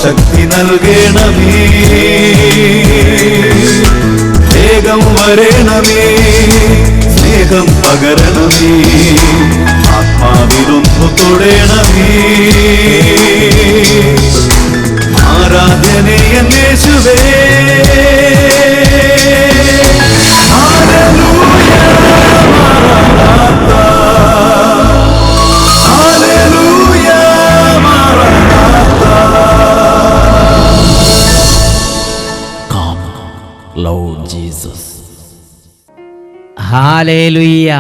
ശക്തി നൽകണമേ, വേഗം വരണമേ, സ്നേഹം പകരണമേ, ആത്മാവിലൊന്നു തൊടണമേ. ആരാധനയെ യേശുവേ, ഹല്ലേലൂയ മാറാനാഥാ, ഹല്ലേലൂയ മാറാനാഥാ. Come, Lord Jesus. ഹല്ലേലൂയ.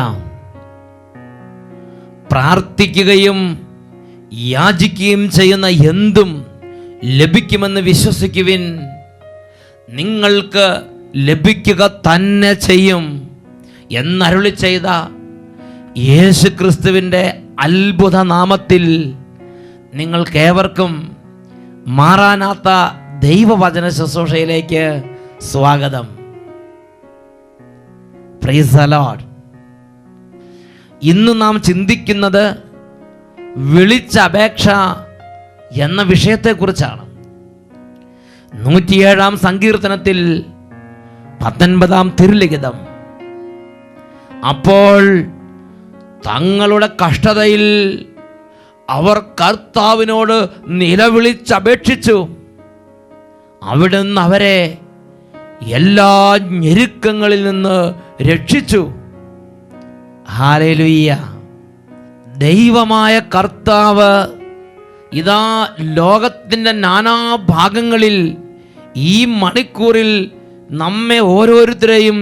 പ്രാർത്ഥിക്കുകയും യാചിക്കുകയും ചെയ്യുന്ന എന്തും ലഭിക്കുമെന്ന് വിശ്വസിക്കുവിൻ, നിങ്ങൾക്ക് ലഭിക്കുക തന്നെ ചെയ്യും എന്നരുളി ചെയ്ത യേശുക്രിസ്തുവിൻ്റെ അത്ഭുത നാമത്തിൽ നിങ്ങൾക്കേവർക്കും മാറാനാത്ത ദൈവവചന ശുശ്രൂഷയിലേക്ക് സ്വാഗതം. Price the Lord. ഇന്ന് നാം ചിന്തിക്കുന്നത് വിളിച്ച അപേക്ഷ എന്ന വിഷയത്തെക്കുറിച്ചാണ്. 107 സങ്കീർത്തനത്തിൽ 19 തിരുലിഖിതം, അപ്പോൾ തങ്ങളുടെ കഷ്ടതയിൽ അവർ കർത്താവിനോട് നിലവിളിച്ചപേക്ഷിച്ചു, അവിടുന്ന് അവരെ എല്ലാ ഞെരുക്കങ്ങളിൽ നിന്ന് രക്ഷിച്ചു. ഹല്ലേലൂയ. ദൈവമായ കർത്താവ് ഇതാ ലോകത്തിൻ്റെ നാനാഭാഗങ്ങളിൽ ഈ മണിക്കൂറിൽ നമ്മെ ഓരോരുത്തരെയും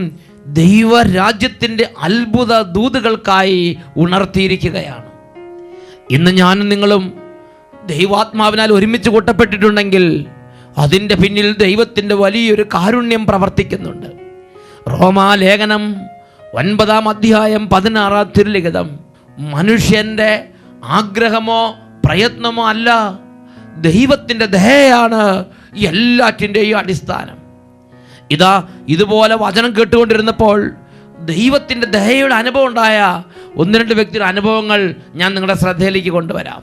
ദൈവരാജ്യത്തിൻ്റെ അത്ഭുത ദൂതുകൾക്കായി ഉണർത്തിയിരിക്കുകയാണ്. ഇന്ന് ഞാനും നിങ്ങളും ദൈവാത്മാവിനാൽ ഒരുമിച്ച് കൂട്ടപ്പെട്ടിട്ടുണ്ടെങ്കിൽ അതിൻ്റെ പിന്നിൽ ദൈവത്തിൻ്റെ വലിയൊരു കാരുണ്യം പ്രവർത്തിക്കുന്നുണ്ട്. റോമാലേഖനം 9 16 തിരുലിഖിതം, മനുഷ്യൻ്റെ ആഗ്രഹമോ പ്രയത്നമോ അല്ല, ദൈവത്തിൻ്റെ ദയയാണ് എല്ലാറ്റിൻ്റെയും അടിസ്ഥാനം. ഇതാ ഇതുപോലെ വചനം കേട്ടുകൊണ്ടിരുന്നപ്പോൾ ദൈവത്തിൻ്റെ ദയയുടെ അനുഭവം ഉണ്ടായ 1-2 വ്യക്തിയുടെ അനുഭവങ്ങൾ ഞാൻ നിങ്ങളുടെ ശ്രദ്ധയിലേക്ക് കൊണ്ടുവരാം.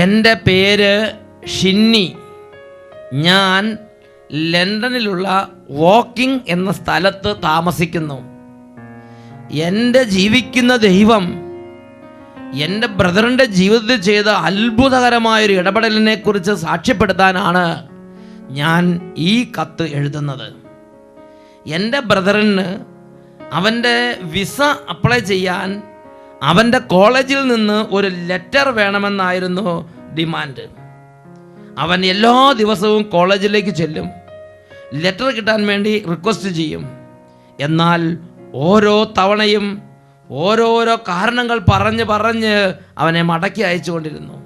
എൻ്റെ പേര് ഷിന്നി. ഞാൻ ലണ്ടനിലുള്ള വോക്കിംഗ് എന്ന സ്ഥലത്ത് താമസിക്കുന്നു. എൻ്റെ ജീവിക്കുന്ന ദൈവം എൻ്റെ ബ്രദറിൻ്റെ ജീവിതത്തിൽ ചെയ്ത അത്ഭുതകരമായൊരു ഇടപെടലിനെ കുറിച്ച് സാക്ഷ്യപ്പെടുത്താനാണ് ഞാൻ ഈ കത്ത് എഴുതുന്നത്. എൻ്റെ ബ്രദറിന് അവൻ്റെ വിസ അപ്ലൈ ചെയ്യാൻ അവൻ്റെ കോളേജിൽ നിന്ന് ഒരു ലെറ്റർ വേണമെന്നായിരുന്നു ഡിമാൻഡ്. അവൻ എല്ലാ ദിവസവും കോളേജിലേക്ക് ചെല്ലും, ലെറ്റർ കിട്ടാൻ വേണ്ടി റിക്വസ്റ്റ് ചെയ്യും. എന്നാൽ ഓരോ തവണയും ഓരോരോ കാരണങ്ങൾ പറഞ്ഞ് അവനെ മടക്കി അയച്ചുകൊണ്ടിരുന്നു.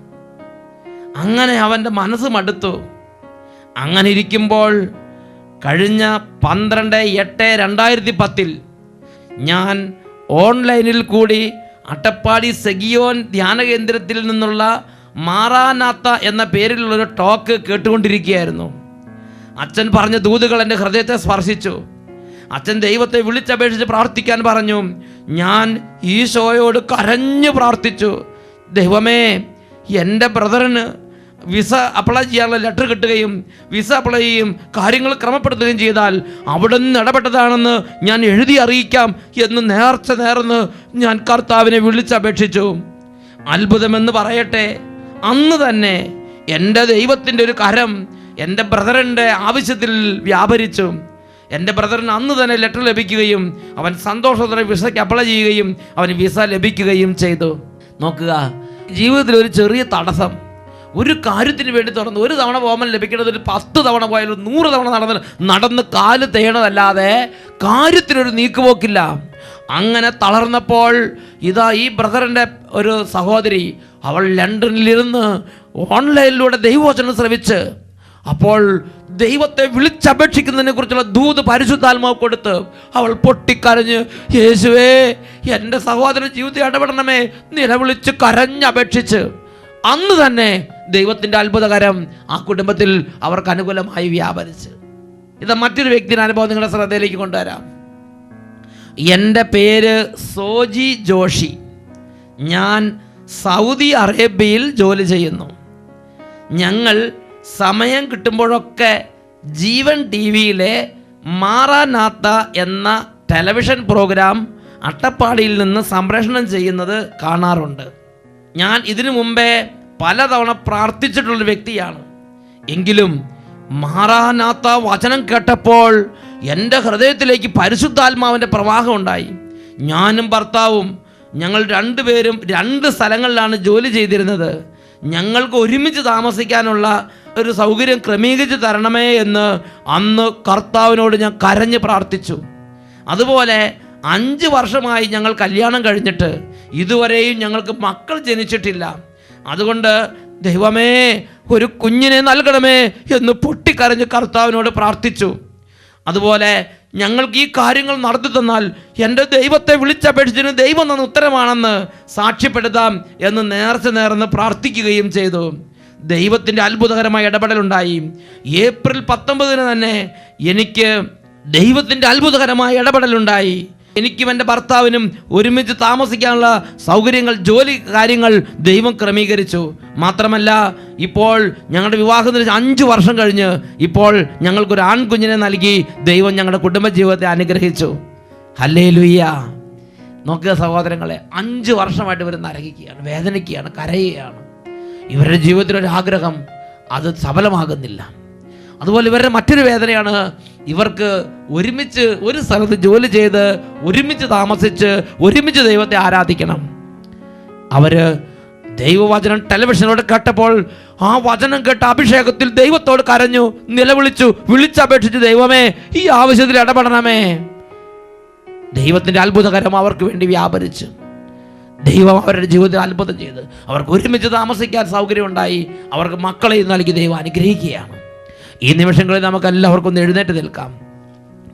അങ്ങനെ അവൻ്റെ മനസ്സ് മടുത്തു. അങ്ങനെ ഇരിക്കുമ്പോൾ കഴിഞ്ഞ 12/8/2010 ഞാൻ ഓൺലൈനിൽ കൂടി അട്ടപ്പാടി സെഗിയോൻ ധ്യാന കേന്ദ്രത്തിൽ നിന്നുള്ള മാറാനാത്ത എന്ന പേരിലുള്ളൊരു ടോക്ക് കേട്ടുകൊണ്ടിരിക്കുകയായിരുന്നു. അച്ഛൻ പറഞ്ഞ ദൂതുകൾ എൻ്റെ ഹൃദയത്തെ സ്പർശിച്ചു. അച്ഛൻ ദൈവത്തെ വിളിച്ചപേക്ഷിച്ച് പ്രാർത്ഥിക്കാൻ പറഞ്ഞു. ഞാൻ ഈശോയോട് കരഞ്ഞു പ്രാർത്ഥിച്ചു, ദൈവമേ, എൻ്റെ ബ്രദറിന് വിസ അപ്ലൈ ചെയ്യാനുള്ള ലെറ്റർ കിട്ടുകയും വിസ അപ്ലൈ ചെയ്യും കാര്യങ്ങൾ ക്രമപ്പെടുത്തുകയും ചെയ്താൽ അവിടെ നിന്ന് ഇടപെട്ടതാണെന്ന് ഞാൻ എഴുതി അറിയിക്കാം എന്ന് നേർന്ന് ഞാൻ കർത്താവിനെ വിളിച്ചപേക്ഷിച്ചു. അത്ഭുതമെന്ന് പറയട്ടെ, അന്ന് തന്നെ എൻ്റെ ദൈവത്തിൻ്റെ ഒരു കരം എൻ്റെ ബ്രദറിൻ്റെ ആവശ്യത്തിൽ വ്യാപരിച്ചു. എൻ്റെ ബ്രദറിന് അന്ന് തന്നെ ലെറ്റർ ലഭിക്കുകയും അവൻ സന്തോഷത്തോടെ വിസയ്ക്ക് അപ്ലൈ ചെയ്യുകയും അവന് വിസ ലഭിക്കുകയും ചെയ്തു. നോക്കുക, ജീവിതത്തിൽ ഒരു ചെറിയ തടസ്സം ഒരു കാര്യത്തിന് വേണ്ടി തുറന്ന് ഒരു തവണ പോകുമ്പോൾ ലഭിക്കേണ്ടത് ഒരു 10 തവണ പോയാലും 100 തവണ നടന്ന് കാല് തേയണതല്ലാതെ കാര്യത്തിനൊരു നീക്കുപോക്കില്ല. അങ്ങനെ തളർന്നപ്പോൾ ഇതാ ഈ ബ്രദറിൻ്റെ ഒരു സഹോദരി, അവൾ ലണ്ടനിലിരുന്ന് ഓൺലൈനിലൂടെ ദൈവവചനം ശ്രവിച്ച് അപ്പോൾ ദൈവത്തെ വിളിച്ചപേക്ഷിക്കുന്നതിനെ കുറിച്ചുള്ള ദൂത് പരിശുദ്ധാത്മാവ് കൊടുത്ത് അവൾ പൊട്ടിക്കരഞ്ഞ്, യേശുവേ, എൻ്റെ സഹോദരൻ ജീവിതത്തിൽ ഇടപെടണമേ, നിലവിളിച്ച് കരഞ്ഞപേക്ഷിച്ച് അന്ന് തന്നെ ദൈവത്തിൻ്റെ അത്ഭുതകരം ആ കുടുംബത്തിൽ അവർക്ക് അനുകൂലമായി വ്യാപരിച്ച്. ഇത് മറ്റൊരു വ്യക്തിയുടെ അനുഭവം നിങ്ങളുടെ ശ്രദ്ധയിലേക്ക് കൊണ്ടുവരാം. എൻ്റെ പേര് സോജി ജോഷി. ഞാൻ സൗദി അറേബ്യയിൽ ജോലി ചെയ്യുന്നു. ഞങ്ങൾ സമയം കിട്ടുമ്പോഴൊക്കെ ജീവൻ ടി വിയിലെ മാറാനാത്ത എന്ന ടെലിവിഷൻ പ്രോഗ്രാം അട്ടപ്പാടിയിൽ നിന്ന് സംപ്രേഷണം ചെയ്യുന്നത് കാണാറുണ്ട്. ഞാൻ ഇതിനു മുമ്പേ പലതവണ പ്രാർത്ഥിച്ചിട്ടുള്ള വ്യക്തിയാണ്. എങ്കിലും മാറാനാത്ത വചനം കേട്ടപ്പോൾ എൻ്റെ ഹൃദയത്തിലേക്ക് പരിശുദ്ധാത്മാവിൻ്റെ പ്രവാഹം ഉണ്ടായി. ഞാനും ഭർത്താവും ഞങ്ങൾ രണ്ടുപേരും 2 സ്ഥലങ്ങളിലാണ് ജോലി ചെയ്തിരുന്നത്. ഞങ്ങൾക്ക് ഒരുമിച്ച് താമസിക്കാനുള്ള ഒരു സൗകര്യം ക്രമീകരിച്ച് തരണമേ എന്ന് അന്ന് കർത്താവിനോട് ഞാൻ കരഞ്ഞ് പ്രാർത്ഥിച്ചു. അതുപോലെ 5 വർഷമായി ഞങ്ങൾ കല്യാണം കഴിഞ്ഞിട്ട് ഇതുവരെയും ഞങ്ങൾക്ക് മക്കൾ ജനിച്ചിട്ടില്ല. അതുകൊണ്ട് ദൈവമേ ഒരു കുഞ്ഞിനെ നൽകണമേ എന്ന് പൊട്ടിക്കരഞ്ഞ് കർത്താവിനോട് പ്രാർത്ഥിച്ചു. അതുപോലെ ഞങ്ങൾക്ക് ഈ കാര്യങ്ങൾ നടത്തി തന്നാൽ എൻ്റെ ദൈവത്തെ വിളിച്ചപേക്ഷിച്ചതിന് ദൈവം തന്ന ഉത്തരമാണെന്ന് സാക്ഷ്യപ്പെടുത്താം എന്ന് നേർന്ന് പ്രാർത്ഥിക്കുകയും ചെയ്തു. ദൈവത്തിൻ്റെ അത്ഭുതകരമായ ഇടപെടലുണ്ടായി. ഏപ്രിൽ 19 തന്നെ എനിക്ക് ദൈവത്തിൻ്റെ അത്ഭുതകരമായ ഇടപെടലുണ്ടായി. എനിക്കും എൻ്റെ ഭർത്താവിനും ഒരുമിച്ച് താമസിക്കാനുള്ള സൗകര്യങ്ങൾ, ജോലി കാര്യങ്ങൾ ദൈവം ക്രമീകരിച്ചു. മാത്രമല്ല ഇപ്പോൾ ഞങ്ങളുടെ വിവാഹത്തിന് 5 വർഷം കഴിഞ്ഞ് ഇപ്പോൾ ഞങ്ങൾക്കൊരു ആൺകുഞ്ഞിനെ നൽകി ദൈവം ഞങ്ങളുടെ കുടുംബജീവിതത്തെ അനുഗ്രഹിച്ചു. ഹല്ലേലൂയ. നോക്കുക സഹോദരങ്ങളെ, 5 വർഷമായിട്ട് ഇവർ നരകിക്കുകയാണ്, വേദനിക്കുകയാണ്, കരയുകയാണ്. ഇവരുടെ ജീവിതത്തിലൊരാഗ്രഹം അത് സഫലമാകുന്നില്ല. അതുപോലെ ഇവരുടെ മറ്റൊരു വേദനയാണ്, ഇവർക്ക് ഒരുമിച്ച് ഒരു സ്ഥലത്ത് ജോലി ചെയ്ത് ഒരുമിച്ച് താമസിച്ച് ഒരുമിച്ച് ദൈവത്തെ ആരാധിക്കണം. അവർ ദൈവവചനം ടെലിവിഷനോട് കേട്ടപ്പോൾ ആ വചനം കേട്ട അഭിഷേകത്തിൽ ദൈവത്തോട് കരഞ്ഞു, നിലവിളിച്ചു, വിളിച്ചപേക്ഷിച്ചു, ദൈവമേ ഈ ആവശ്യത്തിൽ ഇടപെടണമേ. ദൈവത്തിൻ്റെ അത്ഭുതകരം അവർക്ക് വേണ്ടി വ്യാപരിച്ചു. ദൈവം അവരുടെ ജീവിതത്തിൽ അത്ഭുതം ചെയ്ത് അവർക്ക് ഒരുമിച്ച് താമസിക്കാൻ സൗകര്യമുണ്ടായി. അവർക്ക് മക്കളെയും നൽകി ദൈവം അനുഗ്രഹിക്കുകയാണ്. ഈ നിമിഷങ്ങളിൽ നമുക്ക് എല്ലാവർക്കും ഒന്ന് എഴുന്നേറ്റ് നിൽക്കാം.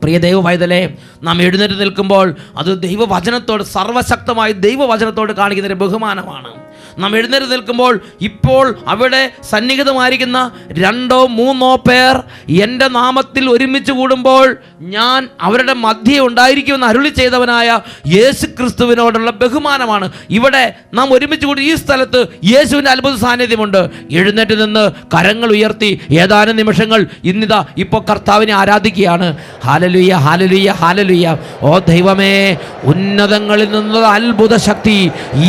പ്രിയ ദൈവവൈതലേ, നാം എഴുന്നേറ്റ് നിൽക്കുമ്പോൾ അത് ദൈവവചനത്തോട്, സർവശക്തമായി ദൈവവചനത്തോട് കാണിക്കുന്നൊരു ബഹുമാനമാണ്. നാം എഴുന്നേറ്റ് നിൽക്കുമ്പോൾ ഇപ്പോൾ അവിടെ സന്നിഹിതമായിരിക്കുന്ന 2-3 പേർ എൻ്റെ നാമത്തിൽ ഒരുമിച്ച് കൂടുമ്പോൾ ഞാൻ അവരുടെ മധ്യേ ഉണ്ടായിരിക്കുമെന്ന് അരുളി ചെയ്തവനായ യേശു ക്രിസ്തുവിനോടുള്ള ബഹുമാനമാണ്. ഇവിടെ നാം ഒരുമിച്ച് കൂടി ഈ സ്ഥലത്ത് യേശുവിൻ്റെ അത്ഭുത സാന്നിധ്യമുണ്ട്. എഴുന്നേറ്റ് നിന്ന് കരങ്ങൾ ഉയർത്തി ഏതാനും നിമിഷങ്ങൾ ഇന്നിതാ ഇപ്പോൾ കർത്താവിനെ ആരാധിക്കുകയാണ്. ഹല്ലേലൂയ, ഹല്ലേലൂയ, ഹല്ലേലൂയ. ഓ ദൈവമേ, ഉന്നതങ്ങളിൽ നിന്നുള്ള അത്ഭുത ശക്തി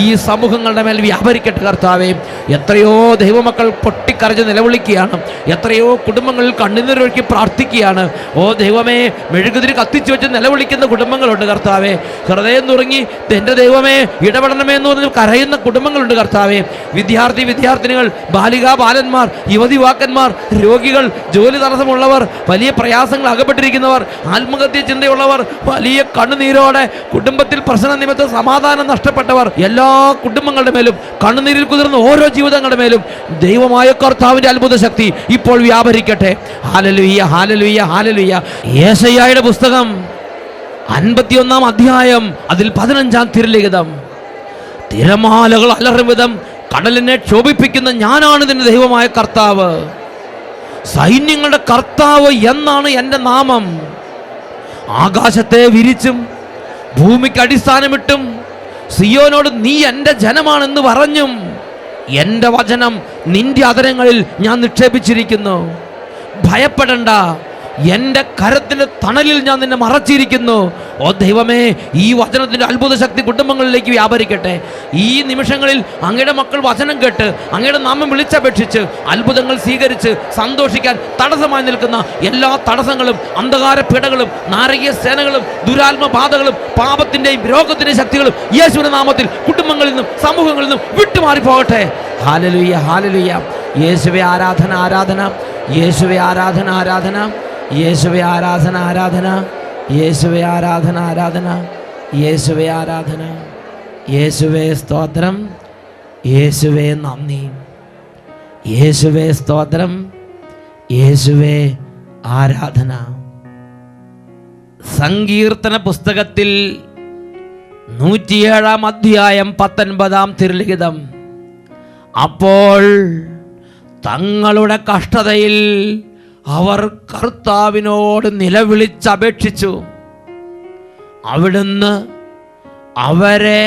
ഈ സമൂഹങ്ങളുടെ മേൽ വ്യാപരിക്കട്ടെ കർത്താവേ. എത്രയോ ദൈവമക്കൾ പൊട്ടിക്കരഞ്ഞ് നിലവിളിക്കുകയാണ്. എത്രയോ കുടുംബങ്ങളിൽ കണ്ണുനീരൊഴുക്കി പ്രാർത്ഥിക്കുകയാണ്. ഓ ദൈവമേ, മെഴുകുതിരി കത്തിച്ചു വെച്ച് നിലവിളിക്കുന്ന കുടുംബങ്ങളുണ്ട് കർത്താവേ. ഹൃദയം നുറുങ്ങി എൻ്റെ ദൈവമേ ഇടപെടണമേ എന്ന് പറഞ്ഞ് കരയുന്ന കുടുംബങ്ങളുണ്ട് കർത്താവേ. വിദ്യാർത്ഥിനികൾ, ബാലന്മാർ, യുവതിവാക്കന്മാർ, രോഗികൾ, ജോലി തടസ്സമുള്ളവർ, വലിയ പ്രയാസങ്ങൾ അകപ്പെട്ടിരിക്കുന്നവർ, ആത്മഹത്യ ചിന്തയുള്ളവർ, വലിയ കണ്ണുനീരോടെ കുടുംബത്തിൽ പ്രശ്ന നിമിത്തം സമാധാനം നഷ്ടപ്പെട്ടവർ, എല്ലാ കുടുംബങ്ങളുടെ മേലും കണ്ണുനീരിൽ കുതിർന്ന ഓരോ ജീവിതങ്ങളുടെ മേലും ദൈവമായ കർത്താവിൻ്റെ അത്ഭുത ശക്തി ഇപ്പോൾ വ്യാപരിക്കട്ടെ. ഹല്ലേലൂയ, ഹല്ലേലൂയ, ഹല്ലേലൂയ. യെശയ്യായുടെ പുസ്തകം 51-ാം അധ്യായം അതിൽ 15-ാം തിരുലിഖിതം. തിരമാലകൾ അലറും വിധം കടലിനെ ക്ഷോഭിപ്പിക്കുന്ന ഞാനാണ് നിന്റെ ദൈവമായ കർത്താവ്, സൈന്യങ്ങളുടെ കർത്താവ് എന്നാണ് എൻ്റെ നാമം. ആകാശത്തെ വിരിച്ചും ഭൂമിക്ക് അടിസ്ഥാനമിട്ടും സിയോനോട് നീ എൻ്റെ ജനമാണെന്ന് പറഞ്ഞും എൻ്റെ വചനം നിന്റെ അധരങ്ങളിൽ ഞാൻ നിക്ഷേപിച്ചിരിക്കുന്നു. ഭയപ്പെടണ്ട, എൻ്റെ കരത്തിൻ്റെ തണലിൽ ഞാൻ നിന്നെ മറച്ചിരിക്കുന്നു. ഓ ദൈവമേ, ഈ വചനത്തിൻ്റെ അത്ഭുത ശക്തി കുടുംബങ്ങളിലേക്ക് വ്യാപരിക്കട്ടെ. ഈ നിമിഷങ്ങളിൽ അങ്ങയുടെ മക്കൾ വചനം കേട്ട് അങ്ങയുടെ നാമം വിളിച്ചപേക്ഷിച്ച് അത്ഭുതങ്ങൾ സ്വീകരിച്ച് സന്തോഷിക്കാൻ തടസ്സമായി നിൽക്കുന്ന എല്ലാ തടസ്സങ്ങളും, അന്ധകാര പീഡകളും, നാരകീയ സേനകളും, ദുരാത്മബാധകളും, പാപത്തിൻ്റെയും രോഗത്തിൻ്റെയും ശക്തികളും യേശുവിന്റെ നാമത്തിൽ കുടുംബങ്ങളിൽ നിന്നും സമൂഹങ്ങളിൽ നിന്നും വിട്ടുമാറിപ്പോകട്ടെ. Hallelujah, hallelujah. യേശുവേ ആരാധന, ആരാധന. യേശുവേ ആരാധന, ആരാധന. യേശുവേ ആരാധന, ആരാധന. യേശുവേ ആരാധന, ആരാധന. യേശുവേ ആരാധന. യേശുവേ സ്തോത്രം. യേശുവേ നന്ദി. യേശുവേ സ്തോത്രം. യേശുവേ ആരാധന. സങ്കീർത്തന പുസ്തകത്തിൽ 107-ാം അധ്യായം 19-ാം തിരുലിഖിതം. അപ്പോൾ തങ്ങളുടെ കഷ്ടതയിൽ അവർ കർത്താവിനോട് നിലവിളിച്ചപേക്ഷിച്ചു. അവിടുന്ന് അവരെ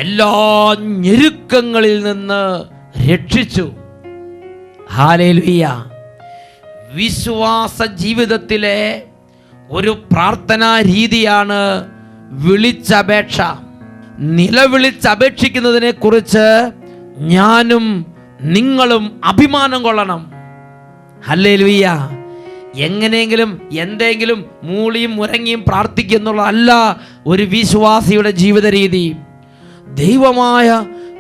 എല്ലാ ഞെരുക്കങ്ങളിൽ നിന്ന് രക്ഷിച്ചു. ഹല്ലേലൂയ. വിശ്വാസ ജീവിതത്തിലെ ഒരു പ്രാർത്ഥനാ രീതിയാണ് വിളിച്ചപേക്ഷ. നിലവിളിച്ചപേക്ഷിക്കുന്നതിനെ കുറിച്ച് ഞാനും നിങ്ങളും അഭിമാനം കൊള്ളണം. ഹല്ലേലൂയ. എങ്ങനെയെങ്കിലും എന്തെങ്കിലും മൂളിയും മുരങ്ങിയും പ്രാർത്ഥിക്കുന്നുള്ളതല്ല ഒരു വിശ്വാസിയുടെ ജീവിത രീതി. ദൈവമായ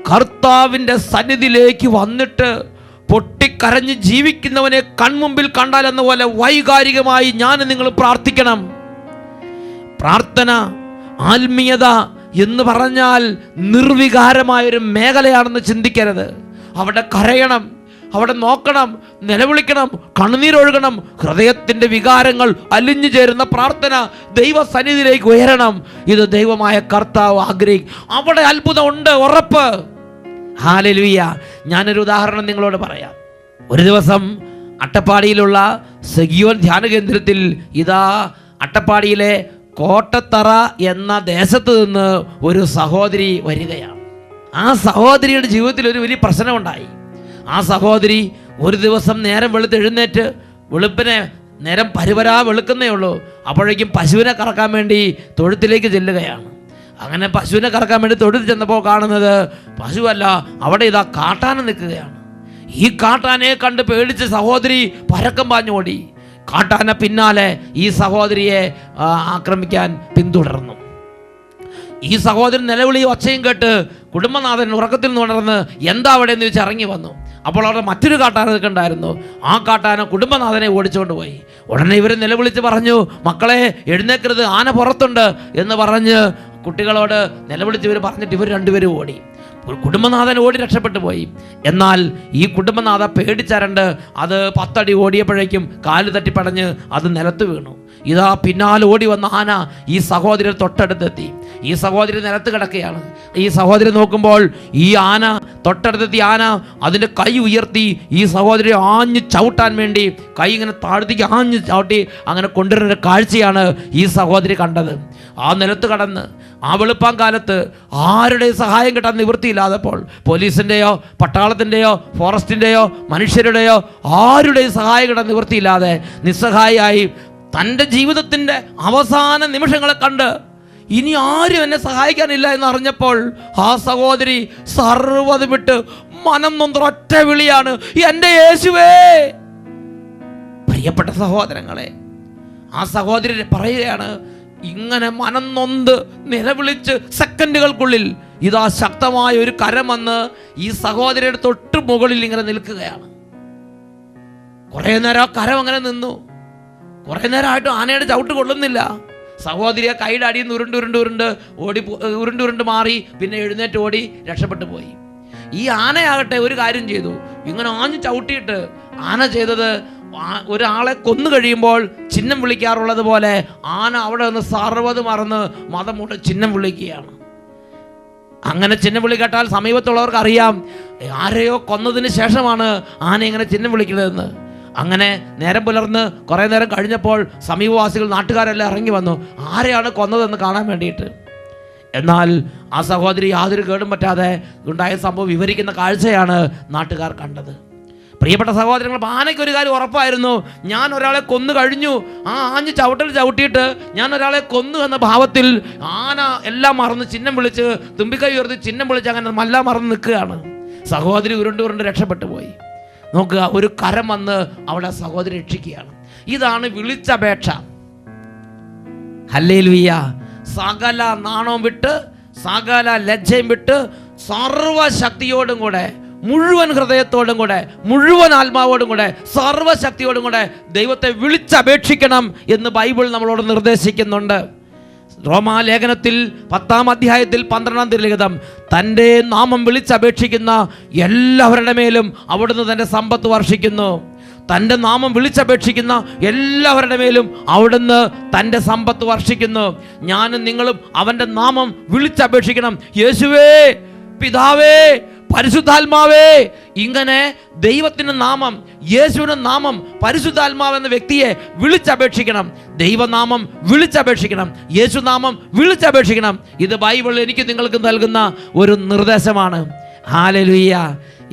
കർത്താവിൻ്റെ സന്നിധിയിലേക്ക് വന്നിട്ട് പൊട്ടിക്കരഞ്ഞ് ജീവിക്കുന്നവനെ കൺമുമ്പിൽ കണ്ടാലെന്ന പോലെ വൈകാരികമായി ഞാൻ നിങ്ങൾ പ്രാർത്ഥിക്കണം. പ്രാർത്ഥന, ആത്മീയത എന്ന് പറഞ്ഞാൽ നിർവികാരമായൊരു മേഖലയാണെന്ന് ചിന്തിക്കരുത്. അവിടെ കരയണം, അവിടെ നോക്കണം, നിലവിളിക്കണം, കണ്ണുനീരൊഴുകണം. ഹൃദയത്തിൻ്റെ വികാരങ്ങൾ അലിഞ്ഞു ചേരുന്ന പ്രാർത്ഥന ദൈവസന്നിധിയിലേക്ക് ഉയരണം. ഇത് ദൈവമായ കർത്താവ് ആഗ്രഹിക്കും. അവിടെ അത്ഭുതം ഉണ്ട്, ഉറപ്പ്. ഹല്ലേലൂയ. ഞാനൊരു ഉദാഹരണം നിങ്ങളോട് പറയാം. ഒരു ദിവസം അട്ടപ്പാടിയിലുള്ള സെഗിയോൻ ധ്യാന കേന്ദ്രത്തിൽ ഇതാ അട്ടപ്പാടിയിലെ കോട്ടത്തറ എന്ന ദേശത്ത് നിന്ന് ഒരു സഹോദരി വരികയാണ്. ആ സഹോദരിയുടെ ജീവിതത്തിൽ ഒരു വലിയ പ്രശ്നമുണ്ടായി. ആ സഹോദരി ഒരു ദിവസം നേരം വെളുത്ത് എഴുന്നേറ്റ്, വെളുപ്പിനെ നേരം പരിവരാ വെളുക്കുന്നേ ഉള്ളൂ, അപ്പോഴേക്കും പശുവിനെ കറക്കാൻ വേണ്ടി തൊഴുത്തിലേക്ക് ചെല്ലുകയാണ്. അങ്ങനെ പശുവിനെ കറക്കാൻ വേണ്ടി തൊഴുത്തിൽ ചെന്നപ്പോൾ കാണുന്നത് പശുവല്ല, അവിടെ ഇതാ കാട്ടാന നിൽക്കുകയാണ്. ഈ കാട്ടാനയെ കണ്ട് പേടിച്ച് സഹോദരി പരക്കം പാഞ്ഞോടി. കാട്ടാന പിന്നാലെ ഈ സഹോദരിയെ ആക്രമിക്കാൻ പിന്തുടർന്നു. ഈ സഹോദരൻ നിലവിളി ഒച്ചയും കേട്ട് കുടുംബനാഥൻ ഉറക്കത്തിൽ നിന്ന് ഉണർന്ന് എന്താ അവിടെ എന്ന് വെച്ച് ഇറങ്ങി വന്നു. അപ്പോൾ അവിടെ മറ്റൊരു കാട്ടാന നിൽക്കണ്ടായിരുന്നു. ആ കാട്ടാന കുടുംബനാഥനെ ഓടിച്ചുകൊണ്ട് പോയി. ഉടനെ ഇവർ നിലവിളിച്ച് പറഞ്ഞു, മക്കളെ എഴുന്നേക്കരുത്, ആന പുറത്തുണ്ട് എന്ന് പറഞ്ഞ് കുട്ടികളോട് നിലവിളിച്ച് ഇവർ പറഞ്ഞിട്ട് ഇവർ രണ്ടുപേരും ഓടി. കുടുംബനാഥൻ ഓടി രക്ഷപ്പെട്ടു പോയി. എന്നാൽ ഈ കുടുംബനാഥ പേടിച്ചരണ്ട് അത് 10 അടി ഓടിയപ്പോഴേക്കും കാല് തട്ടിപ്പടഞ്ഞ് അത് നിലത്ത് വീണു. ഇതാ പിന്നാലെ ഓടി വന്ന ആന ഈ സഹോദരൻ തൊട്ടടുത്തെത്തി. ഈ സഹോദരി നിലത്ത് കിടക്കുകയാണ്. ഈ സഹോദരി നോക്കുമ്പോൾ ഈ ആന തൊട്ടടുത്തെത്തി. ആന അതിൻ്റെ കൈ ഉയർത്തി ഈ സഹോദരി ആഞ്ഞ് ചവിട്ടാൻ വേണ്ടി കൈ ഇങ്ങനെ താഴ്ത്തിക്ക് ആഞ്ഞ് ചവിട്ടി അങ്ങനെ കൊണ്ടുവരുന്ന കാഴ്ചയാണ് ഈ സഹോദരി കണ്ടത്. ആ നിലത്ത് കടന്ന് ആ വെളുപ്പാൻ കാലത്ത് ആരുടെയും സഹായം കിട്ടാൻ നിവൃത്തിയില്ലാതപ്പോൾ പോലീസിൻ്റെയോ പട്ടാളത്തിൻ്റെയോ ഫോറസ്റ്റിൻ്റെയോ മനുഷ്യരുടെയോ ആരുടെയും സഹായം കിട്ടാൻ നിവൃത്തിയില്ലാതെ നിസ്സഹായിയായി തൻ്റെ ജീവിതത്തിൻ്റെ അവസാന നിമിഷങ്ങളെ കണ്ട് ഇനി ആരും എന്നെ സഹായിക്കാനില്ല എന്ന് അറിഞ്ഞപ്പോൾ ആ സഹോദരി സർവ്വത് വിട്ട് മനം നൊന്തൊരൊറ്റ വിളിയാണ്, എൻ്റെ യേശുവേ. പ്രിയപ്പെട്ട സഹോദരങ്ങളെ, ആ സഹോദരി പറയുകയാണ്, ഇങ്ങനെ മനം നൊന്ത് നിലവിളിച്ച് സെക്കൻഡുകൾക്കുള്ളിൽ ഇതാ ശക്തമായ ഒരു കരം വന്ന് ഈ സഹോദരിയുടെ തൊട്ട് മുകളിൽ ഇങ്ങനെ നിൽക്കുകയാണ്. കുറേ നേരം ആ കരം അങ്ങനെ നിന്നു. കുറേ നേരമായിട്ട് ആനയുടെ ചവിട്ട് കൊള്ളുന്നില്ല. സഹോദരിയെ കൈയുടെ അടിയിൽ നിന്ന് ഉരുണ്ടുരുണ്ട് മാറി പിന്നെ എഴുന്നേറ്റ് ഓടി രക്ഷപ്പെട്ടു പോയി. ഈ ആനയാകട്ടെ ഒരു കാര്യം ചെയ്തു. ഇങ്ങനെ ആഞ്ഞു ചവിട്ടിയിട്ട് ആന ചെയ്തത്, ഒരാളെ കൊന്നു കഴിയുമ്പോൾ ചിഹ്നം വിളിക്കാറുള്ളത് പോലെ ആന അവിടെ നിന്ന് സർവ്വത് മറന്ന് മതം കൊണ്ട് ചിഹ്നം വിളിക്കുകയാണ്. അങ്ങനെ ചിഹ്നം വിളി കേട്ടാൽ സമീപത്തുള്ളവർക്ക് അറിയാം ആരെയോ കൊന്നതിന് ശേഷമാണ് ആന ഇങ്ങനെ ചിഹ്നം വിളിക്കുന്നതെന്ന്. അങ്ങനെ നേരം പുലർന്ന് കുറേ നേരം കഴിഞ്ഞപ്പോൾ സമീപവാസികൾ നാട്ടുകാരെല്ലാം ഇറങ്ങി വന്നു ആരെയാണ് കൊന്നതെന്ന് കാണാൻ വേണ്ടിയിട്ട്. എന്നാൽ ആ സഹോദരി യാതൊരു കേടും പറ്റാതെ ഉണ്ടായ സംഭവം വിവരിക്കുന്ന കാഴ്ചയാണ് നാട്ടുകാർ കണ്ടത്. പ്രിയപ്പെട്ട സഹോദരങ്ങൾ, ആനയ്ക്കൊരു കാര്യം ഉറപ്പായിരുന്നു, ഞാൻ ഒരാളെ കൊന്നു കഴിഞ്ഞു. ആ ആഞ്ഞ് ചവിട്ടിയിട്ട് ഞാൻ ഒരാളെ കൊന്നു എന്ന ഭാവത്തിൽ ആന എല്ലാം മറന്ന് ചിഹ്നം വിളിച്ച് തുമ്പിക്കൈ ഉയർത്തി ചിഹ്നം വിളിച്ച് അങ്ങനെ എല്ലാം മറന്ന് നിൽക്കുകയാണ്. സഹോദരി ഉരുണ്ട് രക്ഷപ്പെട്ടു പോയി. നോക്കുക, ഒരു കരം വന്ന് അവളെ സഹോദരി രക്ഷിക്കുകയാണ്. ഇതാണ് വിളിച്ചപേക്ഷ. ഹല്ലേലൂയ. സകല നാണവും വിട്ട്, സകല ലജ്ജയും വിട്ട്, സർവശക്തിയോടും കൂടെ, മുഴുവൻ ഹൃദയത്തോടും കൂടെ, മുഴുവൻ ആത്മാവോടും കൂടെ, സർവശക്തിയോടും കൂടെ ദൈവത്തെ വിളിച്ചപേക്ഷിക്കണം എന്ന് ബൈബിൾ നമ്മളോട് നിർദ്ദേശിക്കുന്നുണ്ട്. റോമാലേഖനത്തിൽ 10-ാം അധ്യായത്തിൽ 12-ാം തിരുലിഖിതം, തൻ്റെ നാമം വിളിച്ചപേക്ഷിക്കുന്ന എല്ലാവരുടെ മേലും അവിടുന്ന് തൻ്റെ സമ്പത്ത് വർഷിക്കുന്നു. തൻ്റെ നാമം വിളിച്ചപേക്ഷിക്കുന്ന എല്ലാവരുടെ മേലും അവിടുന്ന് തൻ്റെ സമ്പത്ത് വർഷിക്കുന്നു. ഞാനും നിങ്ങളും അവൻ്റെ നാമം വിളിച്ചപേക്ഷിക്കണം. യേശുവേ, പിതാവേ, പരിശുദ്ധാത്മാവേ, ഇങ്ങനെ ദൈവത്തിൻ്റെ നാമം, യേശുവിൻ്റെ നാമം, പരിശുദ്ധാത്മാവ് എന്ന വ്യക്തിയെ വിളിച്ചപേക്ഷിക്കണം. ദൈവനാമം വിളിച്ചപേക്ഷിക്കണം, യേശുനാമം വിളിച്ചപേക്ഷിക്കണം. ഇത് ബൈബിൾ എനിക്ക് നിങ്ങൾക്ക് നൽകുന്ന ഒരു നിർദ്ദേശമാണ്. ഹല്ലേലൂയ.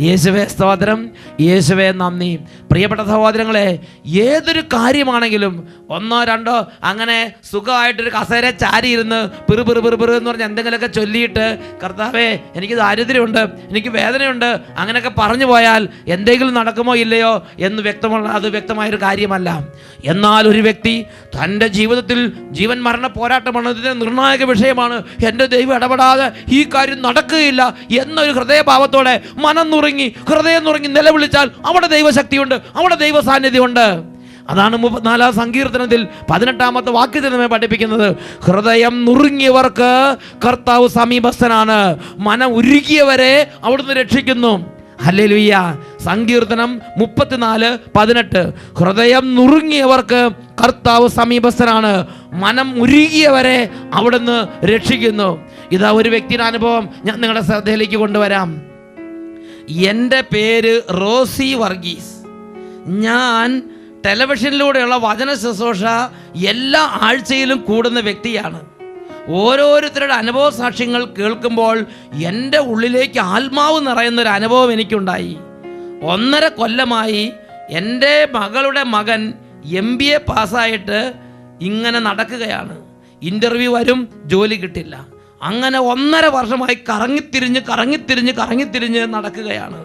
യേശുവേ സ്തോത്രം, യേശുവേ നന്ദി. പ്രിയപ്പെട്ട സഹോദരങ്ങളെ, ഏതൊരു കാര്യമാണെങ്കിലും ഒന്നോ രണ്ടോ അങ്ങനെ സുഖമായിട്ടൊരു കസേര ചാരിയിരുന്ന് പിറു എന്ന് പറഞ്ഞ് എന്തെങ്കിലുമൊക്കെ ചൊല്ലിയിട്ട് കർത്താവേ എനിക്ക് ദാരിദ്ര്യമുണ്ട്, എനിക്ക് വേദനയുണ്ട്, അങ്ങനെയൊക്കെ പറഞ്ഞു പോയാൽ എന്തെങ്കിലും നടക്കുമോ ഇല്ലയോ എന്ന് അത് വ്യക്തമായൊരു കാര്യമല്ല. എന്നാൽ ഒരു വ്യക്തി തൻ്റെ ജീവിതത്തിൽ ജീവൻ മരണ പോരാട്ടമാണ്, ഇതിൻ്റെ നിർണായക വിഷയമാണ്, എൻ്റെ ദൈവം ഇടപെടാതെ ഈ കാര്യം നടക്കുകയില്ല എന്നൊരു ഹൃദയഭാവത്തോടെ ഹൃദയം നുറങ്ങി നിലവിളിച്ചാൽ അവിടെ ദൈവശക്തിയുണ്ട്, അവിടെ ദൈവ സാന്നിധ്യമുണ്ട്. അതാണ് 34 സങ്കീർത്തനത്തിൽ 18 വാക്യത്തിൽ നമ്മെ പഠിപ്പിക്കുന്നത്. ഹൃദയം നുറുങ്ങിയവർക്ക് കർത്താവ് സമീപസ്ഥനാണ്, മനം ഉരുകിയവരെ അവിടുന്ന് രക്ഷിക്കുന്നു. ഹല്ലേലൂയ. സങ്കീർത്തനം 34:18. ഹൃദയം നുറുങ്ങിയവർക്ക് കർത്താവ് സമീപസ്ഥനാണ്, മനം ഉരുകിയവരെ അവിടുന്ന് രക്ഷിക്കുന്നു. ഇതാ ഒരു വ്യക്തിയുടെ അനുഭവം ഞാൻ നിങ്ങളുടെ ശ്രദ്ധയിലേക്ക് കൊണ്ടുവരാം. എൻ്റെ പേര് റോസി വർഗീസ്. ഞാൻ ടെലിവിഷനിലൂടെയുള്ള വചന ശുശ്രൂഷ എല്ലാ ആഴ്ചയിലും കൂടുന്ന വ്യക്തിയാണ്. ഓരോരുത്തരുടെ അനുഭവ സാക്ഷ്യങ്ങൾ കേൾക്കുമ്പോൾ എൻ്റെ ഉള്ളിലേക്ക് ആത്മാവ് നിറയുന്നൊരു അനുഭവം എനിക്കുണ്ടായി. 1.5 കൊല്ലമായി എൻ്റെ മകളുടെ മകൻ MBA പാസ്സായിട്ട് ഇങ്ങനെ നടക്കുകയാണ്. ഇൻ്റർവ്യൂ വരും, ജോലി കിട്ടില്ല. അങ്ങനെ 1.5 വർഷമായി കറങ്ങിത്തിരിഞ്ഞ് നടക്കുകയാണ്.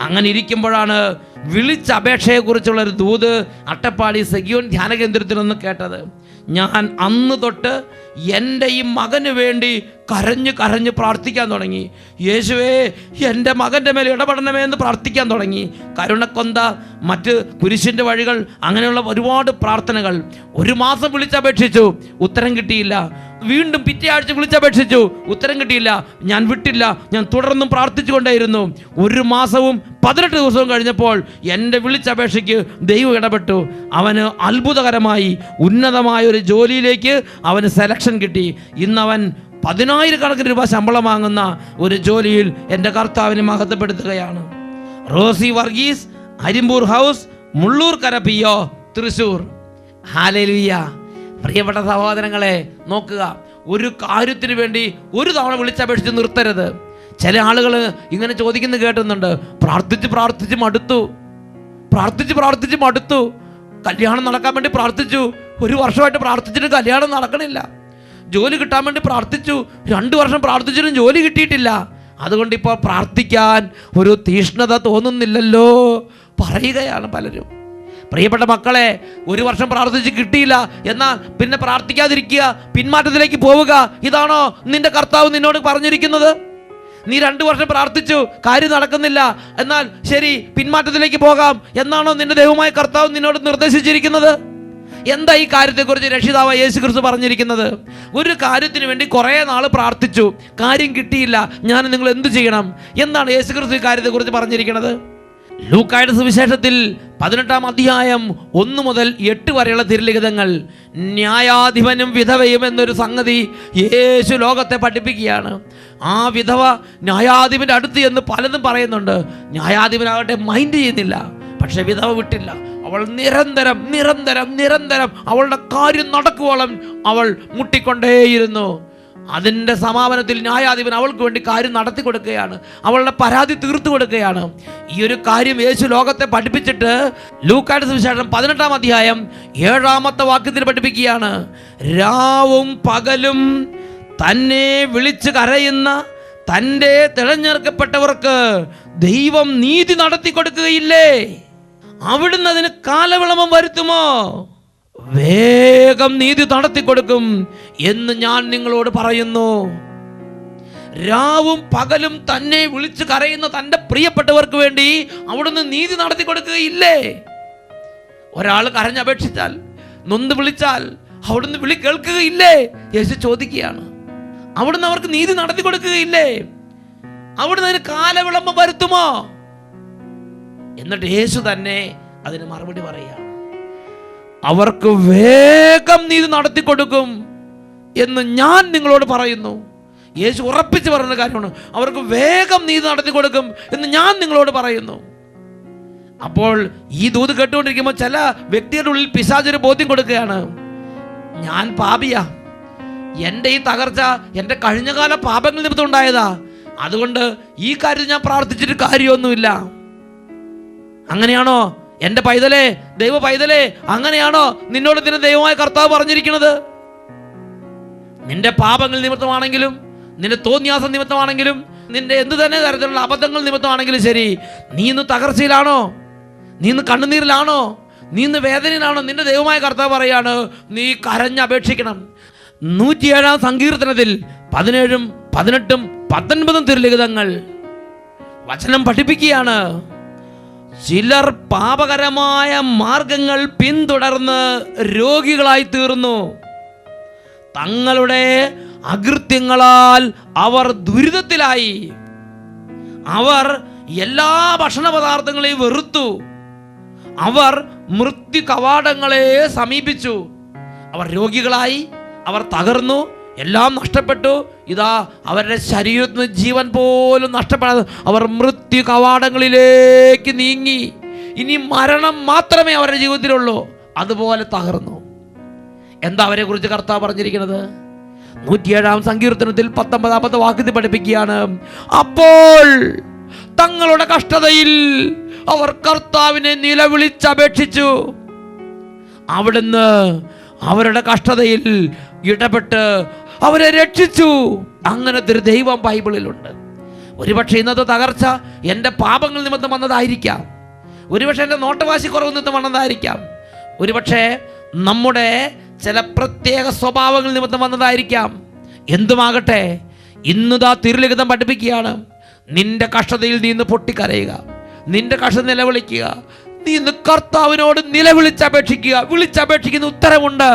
അങ്ങനെ ഇരിക്കുമ്പോഴാണ് വിളിച്ച അപേക്ഷയെക്കുറിച്ചുള്ളൊരു ദൂത് അട്ടപ്പാടി സെഗിയോൻ ധ്യാന കേന്ദ്രത്തിൽ നിന്ന് കേട്ടത്. ഞാൻ അന്ന് തൊട്ട് എൻ്റെ ഈ മകന് വേണ്ടി കരഞ്ഞ് പ്രാർത്ഥിക്കാൻ തുടങ്ങി. യേശുവേ എൻ്റെ മകൻ്റെ മേലെ ഇടപെടണമേ എന്ന് പ്രാർത്ഥിക്കാൻ തുടങ്ങി. കരുണക്കൊന്ത, മറ്റ് കുരിശിൻ്റെ വഴികൾ, അങ്ങനെയുള്ള ഒരുപാട് പ്രാർത്ഥനകൾ. 1 മാസം വിളിച്ചപേക്ഷിച്ചു, ഉത്തരം കിട്ടിയില്ല. വീണ്ടും പിറ്റേ ആഴ്ച വിളിച്ചപേക്ഷിച്ചു, ഉത്തരം കിട്ടിയില്ല. ഞാൻ വിട്ടില്ല, ഞാൻ തുടർന്നും പ്രാർത്ഥിച്ചു കൊണ്ടേയിരുന്നു. 1 മാസവും 18 ദിവസവും കഴിഞ്ഞപ്പോൾ എൻ്റെ വിളിച്ചപേക്ഷയ്ക്ക് ദൈവം ഇടപെട്ടു. അവന് അത്ഭുതകരമായി ഉന്നതമായ ഒരു ജോലിയിലേക്ക് അവന് സെലക്ഷൻ കിട്ടി. ഇന്നവൻ 10,000 രൂപ ശമ്പളം വാങ്ങുന്ന ഒരു ജോലിയിൽ എൻ്റെ കർത്താവിനെ മഹത്വപ്പെടുത്തുകയാണ്. Rosy Varghese, Arimboor house, Mulloorkara PO, Thrissur. ഹല്ലേലൂയ. പ്രിയപ്പെട്ട സഹോദരങ്ങളെ, നോക്കുക, ഒരു കാര്യത്തിന് വേണ്ടി ഒരു തവണ വിളിച്ചപേക്ഷിച്ച് നിർത്തരുത്. ചില ആളുകൾ ഇങ്ങനെ ചോദിക്കുന്നത് കേട്ടുന്നുണ്ട്, പ്രാർത്ഥിച്ച് മടുത്തു, കല്യാണം നടക്കാൻ വേണ്ടി പ്രാർത്ഥിച്ചു, 1 വർഷമായിട്ട് പ്രാർത്ഥിച്ചിട്ട് കല്യാണം നടക്കണില്ല. ജോലി കിട്ടാൻ വേണ്ടി പ്രാർത്ഥിച്ചു, 2 വർഷം പ്രാർത്ഥിച്ചിട്ടും ജോലി കിട്ടിയിട്ടില്ല. അതുകൊണ്ട് ഇപ്പോൾ പ്രാർത്ഥിക്കാൻ ഒരു തീഷ്ണത തോന്നുന്നില്ലല്ലോ പറയുകയാണ് പലരും. പ്രിയപ്പെട്ട മക്കളെ, 1 വർഷം പ്രാർത്ഥിച്ച് കിട്ടിയില്ല എന്നാൽ പിന്നെ പ്രാർത്ഥിക്കാതിരിക്കുക, പിന്മാറ്റത്തിലേക്ക് പോവുക, ഇതാണോ നിന്റെ കർത്താവ് നിന്നോട് പറഞ്ഞിരിക്കുന്നത്? നീ 2 വർഷം പ്രാർത്ഥിച്ചു, കാര്യം നടക്കുന്നില്ല, എന്നാൽ ശരി പിന്മാറ്റത്തിലേക്ക് പോകാം എന്നാണോ നിന്റെ ദൈവമായ കർത്താവ് നിന്നോട് നിർദ്ദേശിച്ചിരിക്കുന്നത്? എന്താ ഈ കാര്യത്തെക്കുറിച്ച് രക്ഷിതാവായ യേശുക്രിസ്തു പറഞ്ഞിരിക്കുന്നത്? ഒരു കാര്യത്തിന് വേണ്ടി കുറേ നാൾ പ്രാർത്ഥിച്ചു, കാര്യം കിട്ടിയില്ല, ഞാൻ നിങ്ങൾ എന്ത് ചെയ്യണം? എന്താണ് യേശുക്രിസ്തു ഈ കാര്യത്തെക്കുറിച്ച് പറഞ്ഞിരിക്കുന്നത്? ലൂക്കായുടെ സുവിശേഷത്തിൽ 18 അധ്യായം 1 മുതൽ 8 വരെയുള്ള തിരുലിഖിതങ്ങൾ, ന്യായാധിപനും വിധവയും എന്നൊരു സംഗതി യേശു ലോകത്തെ പഠിപ്പിക്കുകയാണ്. ആ വിധവ ന്യായാധിപൻ്റെ അടുത്ത് എന്ന് പലതും പറയുന്നുണ്ട്. ന്യായാധിപനാകട്ടെ മൈൻഡ് ചെയ്യുന്നില്ല. പക്ഷെ വിധവ വിട്ടില്ല. അവൾ നിരന്തരം അവളുടെ കാര്യം നടക്കുവോളം അവൾ മുട്ടിക്കൊണ്ടേയിരുന്നു. അതിൻ്റെ സമാപനത്തിൽ ന്യായാധിപൻ അവൾക്ക് വേണ്ടി കാര്യം നടത്തി കൊടുക്കുകയാണ്, അവളുടെ പരാതി തീർത്തു കൊടുക്കുകയാണ്. ഈ ഒരു കാര്യം യേശു ലോകത്തെ പഠിപ്പിച്ചിട്ട് ലൂക്കായുടെ സുവിശേഷം 18 അധ്യായം 7 വാക്യത്തിൽ പഠിപ്പിക്കുകയാണ്. രാവും പകലും തന്നെ വിളിച്ച് കരയുന്ന തൻ്റെ തിരഞ്ഞെടുക്കപ്പെട്ടവർക്ക് ദൈവം നീതി നടത്തി കൊടുക്കുകയില്ലേ? അവിടുന്ന് അതിന് കാലവിളംബം വരുത്തുമോ? വേഗം നീതി നടത്തിക്കൊടുക്കും എന്ന് ഞാൻ നിങ്ങളോട് പറയുന്നു. രാവും പകലും തന്നെ വിളിച്ച് കരയുന്ന തൻ്റെ പ്രിയപ്പെട്ടവർക്ക് വേണ്ടി അവിടുന്ന് നീതി നടത്തി കൊടുക്കുകയില്ലേ? ഒരാൾ കരഞ്ഞപേക്ഷിച്ചാൽ, നൊന്ത് വിളിച്ചാൽ അവിടുന്ന് വിളി കേൾക്കുകയില്ലേ? യേശു ചോദിക്കുകയാണ്. അവിടുന്ന് അവർക്ക് നീതി നടത്തി കൊടുക്കുകയില്ലേ? അവിടുന്ന് അതിന് കാലവിളംബം വരുത്തുമോ? എന്നിട്ട് യേശു തന്നെ അതിന് മറുപടി പറയുകയാണ്. അവർക്ക് വേഗം നീതി നടത്തി കൊടുക്കും എന്ന് ഞാൻ നിങ്ങളോട് പറയുന്നു. യേശു ഉറപ്പിച്ച് പറയുന്ന കാര്യമാണ്, അവർക്ക് വേഗം നീതി നടത്തി കൊടുക്കും എന്ന് ഞാൻ നിങ്ങളോട് പറയുന്നു. അപ്പോൾ ഈ ദൂത് കേട്ടുകൊണ്ടിരിക്കുമ്പോൾ ചില വ്യക്തിയുടെ ഉള്ളിൽ പിശാചൊരു ബോധ്യം കൊടുക്കുകയാണ്, ഞാൻ പാപിയാ, എൻ്റെ ഈ തകർച്ച എൻ്റെ കഴിഞ്ഞകാല പാപങ്ങൾ നിമിത്തം ഉണ്ടായതാ, അതുകൊണ്ട് ഈ കാര്യത്തിൽ ഞാൻ പ്രാർത്ഥിച്ചിട്ട് കാര്യമൊന്നുമില്ല. അങ്ങനെയാണോ എൻ്റെ പൈതലേ, ദൈവ പൈതലേ? അങ്ങനെയാണോ നിന്നോട് ഇതിന് ദൈവമായ കർത്താവ് പറഞ്ഞിരിക്കുന്നത്? നിന്റെ പാപങ്ങൾ നിമിത്തമാണെങ്കിലും, നിന്റെ തോന്നിയാസം നിമിത്തമാണെങ്കിലും, നിന്റെ എന്ത് തന്നെ തരത്തിലുള്ള അബദ്ധങ്ങൾ നിമിത്തമാണെങ്കിലും ശരി, നീ ഇന്ന് തകർച്ചയിലാണോ? നീ ഇന്ന് കണ്ണുനീരിലാണോ? നീ ഇന്ന് വേദനയിലാണോ? നിന്റെ ദൈവമായ കർത്താവ് പറയാണ്, നീ കരഞ്ഞപേക്ഷിക്കണം. 107 സങ്കീർത്തനത്തിൽ 17, 18, 19 തിരുലിഖിതങ്ങൾ വചനം പഠിപ്പിക്കുകയാണ്. ചിലർ പാപകരമായ മാർഗങ്ങൾ പിന്തുടർന്ന് രോഗികളായി തീർന്നു. തങ്ങളുടെ അകൃത്യങ്ങളാൽ അവർ ദുരിതത്തിലായി. അവർ എല്ലാ ഭക്ഷണ പദാർത്ഥങ്ങളെയും വെറുത്തു. അവർ മൃത്യു കവാടങ്ങളെ സമീപിച്ചു. അവർ രോഗികളായി, അവർ തകർന്നു, എല്ലാം നഷ്ടപ്പെട്ടു. ഇതാ അവരുടെ ശരീരത്തിന് ജീവൻ പോലും നഷ്ടപ്പെടാതെ അവർ മൃത്യു കവാടങ്ങളിലേക്ക് നീങ്ങി. ഇനി മരണം മാത്രമേ അവരുടെ ജീവിതത്തിലുള്ളൂ. അതുപോലെ തകർന്നു. എന്താ അവരെ കുറിച്ച് കർത്താവ് പറഞ്ഞിരിക്കുന്നത്? 107 സങ്കീർത്തനത്തിൽ 19 വാക്യത്തിൽ പഠിപ്പിക്കുകയാണ്, അപ്പോൾ തങ്ങളുടെ കഷ്ടതയിൽ അവർ കർത്താവിനെ നിലവിളിച്ചപേക്ഷിച്ചു. അവിടുന്ന് അവരുടെ കഷ്ടതയിൽ ഇടപെട്ട് അവരെ രക്ഷിച്ചു. അങ്ങനത്തെ ഒരു ദൈവം ബൈബിളിലുണ്ട്. ഒരുപക്ഷെ ഇന്നത്തെ തകർച്ച എൻ്റെ പാപങ്ങൾ നിമിത്തം വന്നതായിരിക്കാം. ഒരുപക്ഷെ എൻ്റെ നോട്ടവാശി കുറവ് നിമിത്തം വന്നതായിരിക്കാം. ഒരുപക്ഷെ നമ്മുടെ ചില പ്രത്യേക സ്വഭാവങ്ങൾ നിമിത്തം വന്നതായിരിക്കാം. എന്തുമാകട്ടെ, ഇന്നുതാ തിരുലിഖിതം പഠിപ്പിക്കുകയാണ്, നിന്റെ കഷ്ടതയിൽ നീ ഇന്ന് പൊട്ടിക്കരയുക, നിന്റെ കഷ്ടത നിലവിളിക്കുക, നീ ഇന്ന് കർത്താവിനോട് നിലവിളിച്ചപേക്ഷിക്കുക. വിളിച്ചപേക്ഷിക്കുന്ന ഉത്തരമുണ്ട്.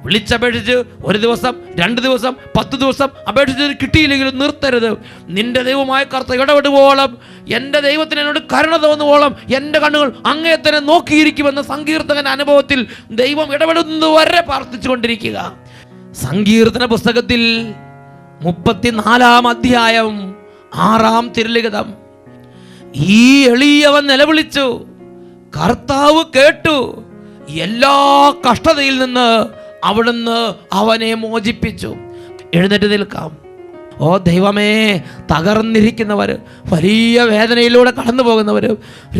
വിളിച്ചപേക്ഷിച്ച് 1 ദിവസം, 2 ദിവസം, 10 ദിവസം അപേക്ഷിച്ച് കിട്ടിയില്ലെങ്കിലും നിർത്തരുത്. നിന്റെ ദൈവമായ കർത്താവ് ഇടപെടുവോളം, എൻ്റെ ദൈവത്തിന് എന്നോട് കരുണ തോന്നുവോളം എൻ്റെ കണ്ണുകൾ അങ്ങേ തന്നെ നോക്കിയിരിക്കുമെന്ന സങ്കീർത്തകൻ അനുഭവത്തിൽ ദൈവം ഇടപെടുന്നത് വരെ പ്രാർത്ഥിച്ചുകൊണ്ടിരിക്കുക. സങ്കീർത്തന പുസ്തകത്തിൽ 34 അധ്യായം 6 തിരുലിഖിതം, ഈ എളിയവൻ നിലവിളിച്ചു, കർത്താവ് കേട്ടു, എല്ലാ കഷ്ടതയിൽ നിന്ന് അവിടുന്ന് അവനെ മോചിപ്പിച്ചു. എഴുന്നേറ്റ് നിൽക്കാം. ഓ ദൈവമേ, തകർന്നിരിക്കുന്നവർ, വലിയ വേദനയിലൂടെ കടന്നു പോകുന്നവർ,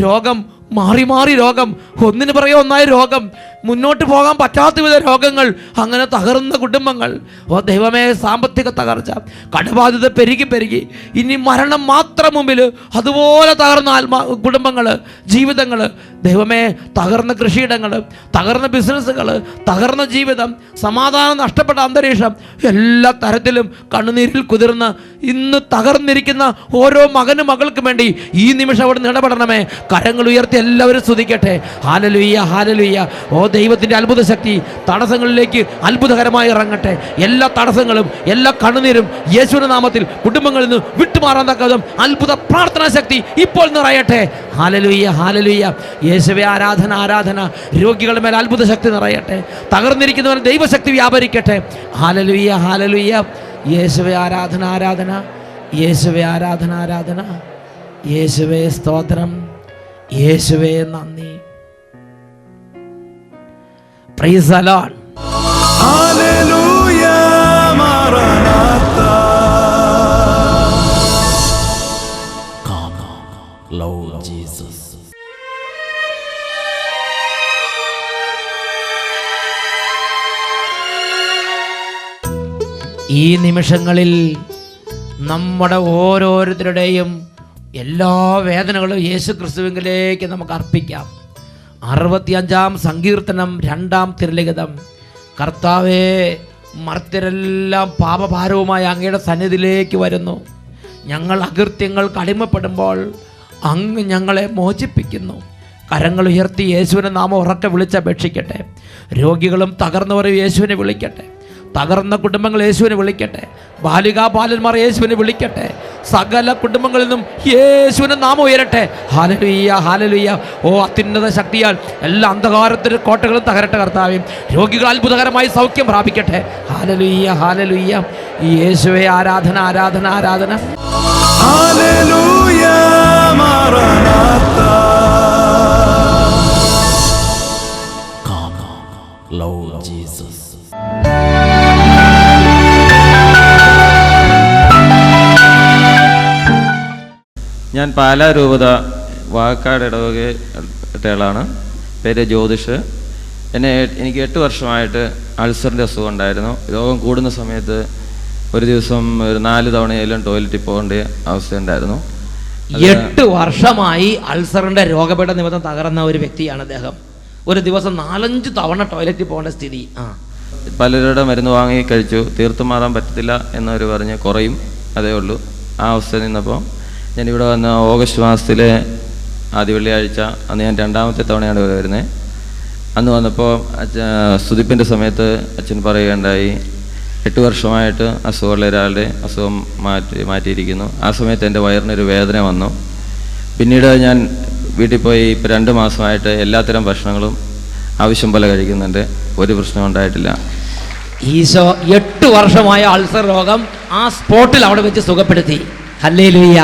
രോഗം മാറി മാറി രോഗം, ഒന്നിന് പുറകെ ഒന്നായി രോഗം, മുന്നോട്ട് പോകാൻ പറ്റാത്ത വിധ രോഗങ്ങൾ, അങ്ങനെ തകർന്ന കുടുംബങ്ങൾ. ഓ ദൈവമേ, സാമ്പത്തിക തകർച്ച, കടബാധ്യത പെരുകി പെരുകി, ഇനി മരണം മാത്രം മുമ്പിൽ, അതുപോലെ തകർന്ന കുടുംബങ്ങൾ, ജീവിതങ്ങൾ. ദൈവമേ, തകർന്ന കൃഷിയിടങ്ങൾ, തകർന്ന ബിസിനസ്സുകൾ, തകർന്ന ജീവിതം, സമാധാനം നഷ്ടപ്പെട്ട അന്തരീക്ഷം, എല്ലാ തരത്തിലും കണ്ണുനീരിൽ കുതിർന്ന് ഇന്ന് തകർന്നിരിക്കുന്ന ഓരോ മകനും മകൾക്കും വേണ്ടി ഈ നിമിഷം അവിടെ ഇടപെടണമേ. കരങ്ങൾ ഉയർത്തി എല്ലാവരും സ്തുതിക്കട്ടെ. ഹല്ലേലൂയ, ഹല്ലേലൂയ. ഓ ദൈവത്തിൻ്റെ അത്ഭുത ശക്തി തടസ്സങ്ങളിലേക്ക് അത്ഭുതകരമായി ഇറങ്ങട്ടെ. എല്ലാ തടസ്സങ്ങളും, എല്ലാ കണ്ണുനീരും യേശുവിന്റെ നാമത്തിൽ കുടുംബങ്ങളിൽ നിന്ന് വിട്ടുമാറാൻ തക്കതും അത്ഭുത പ്രാർത്ഥനാ ശക്തി ഇപ്പോൾ നിറയട്ടെ. Hallelujah, hallelujah. യേശുവേ ആരാധന, ആരാധന. രോഗികളുടെ മേൽ അത്ഭുത ശക്തി നിറയട്ടെ. തകർന്നിരിക്കുന്നവന് ദൈവശക്തി വ്യാപരിക്കട്ടെ. ഹല്ലേലൂയ, ഹല്ലേലൂയ. യേശുവേ ആരാധന, ആരാധന. യേശുവേ ആരാധന, ആരാധന. യേശുവേ സ്തോത്രം. യേശുവേ നന്ദി. Praise the lord. ഹല്ലേലൂയ, മാറാനാത്ത. Come, Lord Jesus. ഈ നിമിഷങ്ങളിൽ നമ്മുടെ ഓരോരുത്തരുടെയും എല്ലാ വേദനകളും യേശു ക്രിസ്തുവിലേക്ക് നമുക്ക് അർപ്പിക്കാം. 65 സങ്കീർത്തനം 2 തിരുലിഖിതം. കർത്താവേ, മർത്യരെല്ലാം പാപഭാരവുമായി അങ്ങയുടെ സന്നിധിയിലേക്ക് വരുന്നു. ഞങ്ങൾ അകൃത്യങ്ങൾക്ക് അടിമപ്പെടുമ്പോൾ അങ്ങ് ഞങ്ങളെ മോചിപ്പിക്കുന്നു. കരങ്ങൾ ഉയർത്തി യേശുവിനെ നാമം ഉറക്കെ വിളിച്ചപേക്ഷിക്കട്ടെ. രോഗികളും തകർന്നവരും യേശുവിനെ വിളിക്കട്ടെ. തകർന്ന കുടുംബങ്ങൾ യേശുവിനെ വിളിക്കട്ടെ. ബാലികാ ബാലന്മാർ യേശുവിനെ വിളിക്കട്ടെ. സകല കുടുംബങ്ങളിൽ നിന്നും യേശുവിന്റെ നാമം ഉയരട്ടെ. ഹല്ലേലൂയ, ഹല്ലേലൂയ. ഓ അത്യുന്നത ശക്തിയാൽ എല്ലാ അന്ധകാരത്തിന്റെ കോട്ടകളും തകരട്ടെ കർത്താവേ. രോഗികൾ അത്ഭുതകരമായി സൗഖ്യം പ്രാപിക്കട്ടെ. Hallelujah, hallelujah. യേശുവേ ആരാധന, ആരാധന, ആരാധന. ഹല്ലേലൂയ, മാറാനാത്ത. Come, Lord Jesus. ഞാൻ പാലാ രൂപത വാക്കാട് ഇടവകയിലാണ്. പേര് ജ്യോതിഷ്. എനിക്ക് 8 വർഷമായിട്ട് അൾസറിൻ്റെ അസുഖം ഉണ്ടായിരുന്നു. രോഗം കൂടുന്ന സമയത്ത് ഒരു ദിവസം ഒരു 4 തവണയെല്ലാം ടോയ്ലറ്റിൽ പോകേണ്ട അവസ്ഥയുണ്ടായിരുന്നു. 8 വർഷമായി അൾസറിന്റെ രോഗപീഠ നിമിത്തം തകർന്ന ഒരു വ്യക്തിയാണ് അദ്ദേഹം. ഒരു ദിവസം 4-5 തവണ ടോയ്ലറ്റിൽ പോകേണ്ട സ്ഥിതി. പലരുടെ മരുന്ന് വാങ്ങി കഴിച്ചു, തീർത്തും മാറാൻ പറ്റത്തില്ല എന്നവർ പറഞ്ഞ് കുറയും, അതേ ഉള്ളൂ. ആ അവസ്ഥയിൽ നിന്നപ്പോൾ ഞാനിവിടെ വന്ന ഓഗസ്റ്റ് മാസത്തിലെ ആദ്യ വെള്ളിയാഴ്ച, അന്ന് ഞാൻ 2ാമത്തെ തവണയാണ് ഇവിടെ വരുന്നത്. അന്ന് വന്നപ്പോൾ സ്തുതിപ്പിൻ്റെ സമയത്ത് അച്ഛൻ പറയുകയുണ്ടായി, 8 വർഷമായിട്ട് അസുഖമുള്ള ഒരാളുടെ അസുഖം മാറ്റിയിരിക്കുന്നു. ആ സമയത്ത് എൻ്റെ വയറിനൊരു വേദന വന്നു. പിന്നീട് ഞാൻ വീട്ടിൽ പോയി ഇപ്പോൾ 2 മാസമായിട്ട് എല്ലാത്തരം ഭക്ഷണങ്ങളും ആവശ്യം പോലെ കഴിക്കുന്നുണ്ട്. ഒരു പ്രശ്നം ഉണ്ടായിട്ടില്ല. ഈശോ 8 വർഷമായ അൾസർ രോഗം ആ സ്പോട്ടിൽ അവിടെ വെച്ച് സുഖപ്പെടുത്തി. ഹല്ലേലൂയ.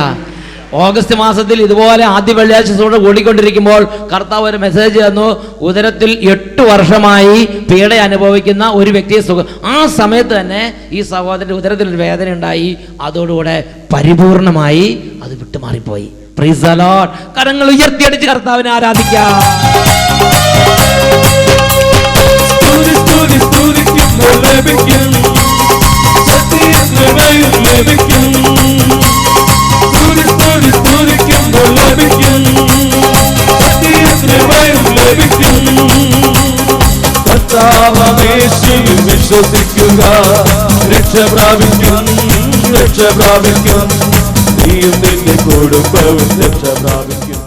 ഓഗസ്റ്റ് മാസത്തിൽ ഇതുപോലെ ആദ്യ വെള്ളിയാഴ്ച ഓടിക്കൊണ്ടിരിക്കുമ്പോൾ കർത്താവ് ഒരു മെസ്സേജ് തന്നു, ഉദരത്തിൽ 8 വർഷമായി പീഡ അനുഭവിക്കുന്ന ഒരു വ്യക്തിയെ ആ സമയത്ത് തന്നെ ഈ സഹോദരന്റെ ഉദരത്തിൽ ഒരു വേദന ഉണ്ടായി. അതോടുകൂടെ പരിപൂർണമായി അത് വിട്ടുമാറിപ്പോയി. Price the Lord. കരങ്ങൾ ഉയർത്തിയടിച്ച് കർത്താവിനെ ആരാധിക്കാം. വിശ്വസിക്കുക, രക്ഷ പ്രാപിക്കും, രക്ഷ പ്രാപിക്കും. നീയും നിന്റെ കുടുംബവും രക്ഷ പ്രാപിക്കും.